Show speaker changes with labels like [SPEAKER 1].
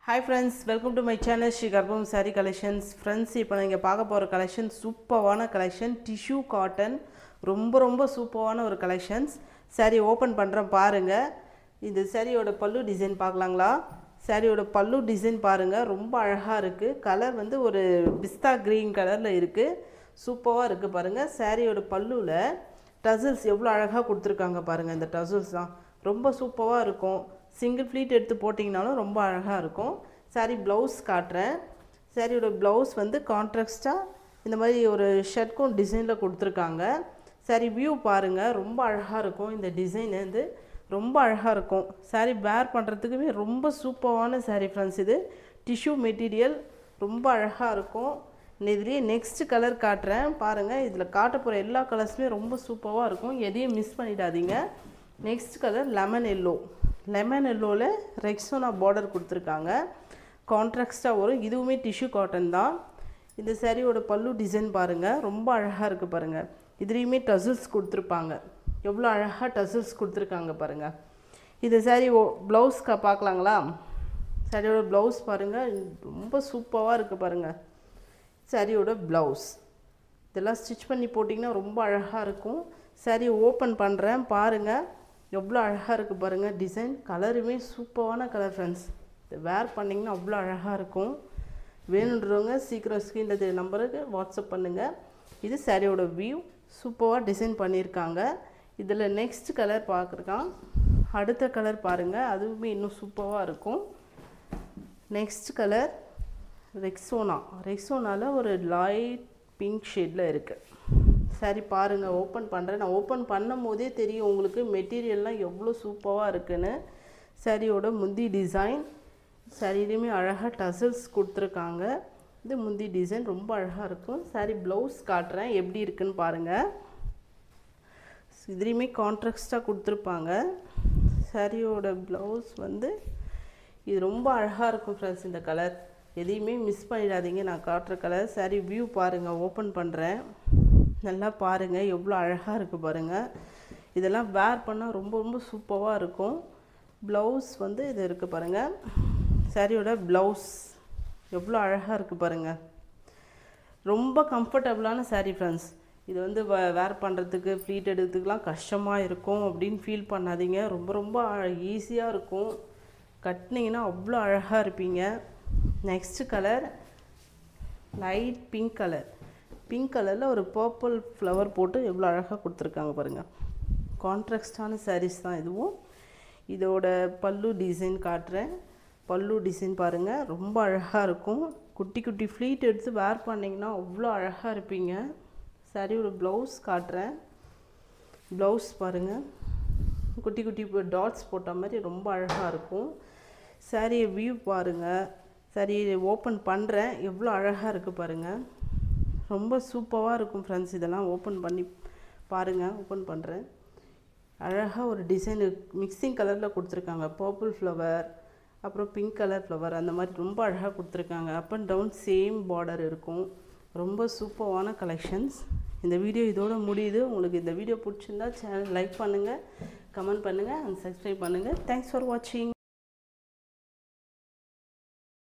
[SPEAKER 1] Hi friends, welcome to my channel Sri Garbam Saree Collections. Friends, இப்போ நீங்க பார்க்க போற கலெக்ஷன் சூப்பரான கலெக்ஷன் டிஷ்யூ காட்டன் ரொம்ப சூப்பரான ஒரு கலெக்ஷன்ஸ். saree ஓபன் பண்றேன் பாருங்க. இந்த சாரியோட பல்லு டிசைன் பார்க்கலாங்களா? சாரியோட பல்லு டிசைன் பாருங்க, ரொம்ப அழகா இருக்கு. கலர் வந்து ஒரு பிஸ்தா கிரீன் கலர்ல இருக்கு. சூப்பரா இருக்கு பாருங்க. சாரியோட பல்லுல டசல்ஸ் எவ்வளவு அழகா கொடுத்திருக்காங்க பாருங்க. இந்த டசல்ஸ் தான் ரொம்ப சூப்பரா இருக்கும். சிங்கிள் ஃப்ளீட் எடுத்து போட்டிங்கனாலும் ரொம்ப அழகாக இருக்கும். சாரி ப்ளவுஸ் காட்டுறேன். சாரியோட ப்ளவுஸ் வந்து கான்ட்ராஸ்டாக இந்த மாதிரி ஒரு ஷர்ட்க்கும் டிசைனில் கொடுத்துருக்காங்க. சாரி வியூ பாருங்கள், ரொம்ப அழகாக இருக்கும். இந்த டிசைன் வந்து ரொம்ப அழகாக இருக்கும். சாரி வேர் பண்ணுறதுக்குமே ரொம்ப சூப்பரான சாரி ஃப்ரெண்ட்ஸ். இது டிஷ்யூ மெட்டீரியல் ரொம்ப அழகாக இருக்கும். இதுலேயே நெக்ஸ்ட் கலர் காட்டுறேன் பாருங்கள். இதில் காட்ட போகிற எல்லா கலர்ஸுமே ரொம்ப சூப்பராக இருக்கும். எதையும் மிஸ் பண்ணிடாதீங்க. Next colour lemon yellow. Lemon எல்லோவில் ரெக்ஸோனா பார்டர் கொடுத்துருக்காங்க. கான்ட்ராஸ்டாக வரும். இதுவுமே டிஷ்யூ காட்டன் தான். இந்த சாரியோட பல்லு டிசைன் பாருங்கள், ரொம்ப அழகாக இருக்குது பாருங்கள். இதுலேயுமே டசல்ஸ் கொடுத்துருப்பாங்க. எவ்வளோ அழகாக டசல்ஸ் கொடுத்துருக்காங்க பாருங்கள். இந்த சாரி ப்ளவுஸ்க்கு பார்க்கலாங்களா? சாரியோட ப்ளவுஸ் பாருங்கள், ரொம்ப சூப்பராக இருக்குது பாருங்கள். சாரியோட ப்ளவுஸ் இதெல்லாம் ஸ்டிச் பண்ணி போட்டிங்கன்னா ரொம்ப அழகாக இருக்கும். சாரி ஓப்பன் பண்ணுறேன் பாருங்கள், எவ்வளோ அழகாக இருக்குது பாருங்கள். டிசைன் கலருமே சூப்பரான கலர் ஃப்ரெண்ட்ஸ். இதை வேர் பண்ணிங்கன்னா அவ்வளோ அழகாக இருக்கும். வேணுன்றவங்க சீக்கிரம் ஸ்க்ரீனில் தெரிய நம்பருக்கு வாட்ஸ்அப் பண்ணுங்கள். இது சாரியோட வியூ சூப்பராக டிசைன் பண்ணியிருக்காங்க. இதில் நெக்ஸ்ட் கலர் பார்க்குறோம். அடுத்த கலர் பாருங்கள், அதுவுமே இன்னும் சூப்பராக இருக்கும். நெக்ஸ்ட் கலர் ரெக்ஸோனாவில் ஒரு லைட் பிங்க் ஷேடில் இருக்குது. சரி பாருங்கள், ஓப்பன் பண்ணுறேன். நான் ஓப்பன் பண்ணும் போதே தெரியும் உங்களுக்கு மெட்டீரியல்லாம் எவ்வளோ சூப்பராக இருக்குன்னு. சாரியோட முந்தி டிசைன், சாரியிலையுமே அழகாக டசல்ஸ் கொடுத்துருக்காங்க. இது முந்தி டிசைன் ரொம்ப அழகாக இருக்கும். சாரி ப்ளவுஸ் காட்டுறேன் எப்படி இருக்குன்னு பாருங்கள். இதுலேயுமே கான்ட்ராஸ்டாக கொடுத்துருப்பாங்க. சாரியோட ப்ளவுஸ் வந்து இது ரொம்ப அழகாக இருக்கும் ஃப்ரெண்ட்ஸ். இந்த கலர் எதையுமே மிஸ் பண்ணிடாதீங்க. நான் காட்டுற கலர். சாரி வியூ பாருங்கள், ஓப்பன் பண்ணுறேன். நல்லா பாருங்கள், எவ்வளோ அழகாக இருக்குது பாருங்கள். இதெல்லாம் வேர் பண்ணால் ரொம்ப சூப்பராக இருக்கும். ப்ளவுஸ் வந்து இது இருக்குது பாருங்கள். சாரியோட ப்ளவுஸ் எவ்வளோ அழகாக இருக்குது பாருங்கள். ரொம்ப கம்ஃபர்டபுளான சாரி ஃப்ரெண்ட்ஸ். இது வந்து வேர் பண்ணுறதுக்கு ஃப்ளீட் எடுக்கிறதுக்கெலாம் கஷ்டமாக இருக்கும் அப்படின்னு ஃபீல் பண்ணாதீங்க. ரொம்ப ஈஸியாக இருக்கும். கட்டினீங்கன்னா அவ்வளோ அழகாக இருப்பீங்க. Next colour light pink colour. Pink கலரில் ஒரு பர்பிள் ஃப்ளவர் போட்டு எவ்வளோ அழகாக கொடுத்துருக்காங்க பாருங்கள். கான்ட்ராஸ்டான சாரீஸ் தான் இதுவும். இதோட பல்லு டிசைன் காட்டுறேன். பல்லு டிசைன் பாருங்கள், ரொம்ப அழகாக இருக்கும். குட்டி ஃப்ளீட் எடுத்து வேர் பண்ணிங்கன்னா அவ்வளோ அழகாக இருப்பீங்க. சாரியோட ப்ளவுஸ் காட்டுறேன். ப்ளவுஸ் பாருங்கள், குட்டி டாட்ஸ் போட்ட மாதிரி ரொம்ப அழகாக இருக்கும். சாரியை வியூ பாருங்கள். சாரியை ஓப்பன் பண்ணுறேன், எவ்வளோ அழகாக இருக்குது பாருங்கள். ரொம்ப சூப்பராக இருக்கும் ஃப்ரெண்ட்ஸ். இதெல்லாம் ஓப்பன் பண்ணி பாருங்கள். ஓப்பன் பண்ணுறேன். அழகாக ஒரு டிசைன் மிக்சிங் கலரில் கொடுத்துருக்காங்க. பர்பிள் ஃப்ளவர், அப்புறம் பிங்க் கலர் ஃப்ளவர், அந்த மாதிரி ரொம்ப அழகாக கொடுத்துருக்காங்க. Up and down same border இருக்கும். ரொம்ப சூப்பரான கலெக்ஷன்ஸ். இந்த வீடியோ இதோட முடியுது. உங்களுக்கு இந்த வீடியோ பிடிச்சிருந்தா சேனல் லைக் பண்ணுங்கள், கமெண்ட் பண்ணுங்கள் அண்ட் சப்ஸ்கிரைப் பண்ணுங்கள். தேங்க்ஸ் ஃபார் வாட்சிங்.